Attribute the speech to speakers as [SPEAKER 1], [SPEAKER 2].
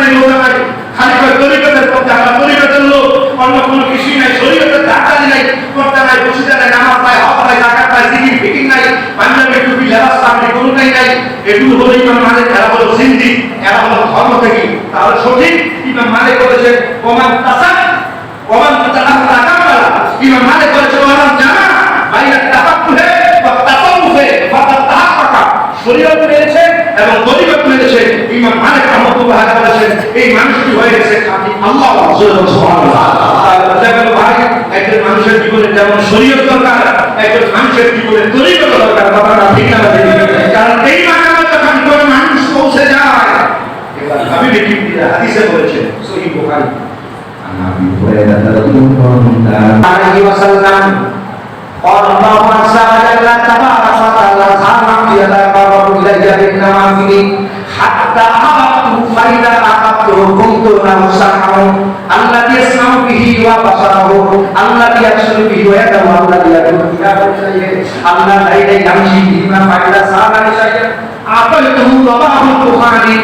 [SPEAKER 1] নাই, রোজা নাই, খালি করে তরিকতের পথে আমরা তরিকতের লোক, অন্য কোনো কিছুই নাই, শরীয়তের ডাক্তারি নাই, করতে নাই, বসিতে নাই, নামাজ নাই, হক নাই, যাকাত নাই, জিকির ফিকির নাই, পাঞ্জাবি টুপি লেবাস নাই, কোনোটাই নাই। এগুলো হলো ইমাম মালিক, এরা হলো জিন্দি, এরা হলো ধর্ম থেকে। তাহলে সঠিক ইমাম মালিক বলেছেন ওমান তাসাক ওমান তাকাম্মালা, ইমাম মালিক বলেছেন ওমান জানা বাইনা তাফাক্কুহে ওয়া তাসাউফে ফাকাদ তাহাক্কাকা। শরীয়ত মেনেছে এবং তরিকত মেনেছে, ইমাম মালিক রাহমাতুল্লাহ আলাইহি বলেছেন এই মানুষটি হয়ে গেছে খাঁটি আল্লাহ সুবহানাল্লাহ। তাহলে ভাই একজন মানুষের জীবনে যেমন শরীয়ত দরকার, একজন মানুষের জীবনে তরিকত দরকার। কথাটা ঠিক না? কারণ এই মানামত যখন কোনো মানুষ পৌঁছে যায়, এবার হাবিব কিবরিয়া হাদিসে বলেছেন সহিহ Bukhari
[SPEAKER 2] Nabi Hurairah radhiyallahu alaihi wasallam qala Allahu azza wa jalla tabaraka wa ta'ala khama yataqarrabu ilayya bin nawafil hatta ahabtu fa idza ahabtu kuntu lahu sam'ahu alladhi yasma'u bihi wa basarahu alladhi yabsuru bihi wa yadahu alladhi yadullu bihi alladhi yamshi bihi ma fa idza sa'ala shay'an a'taytuhu rawahu al-Bukhari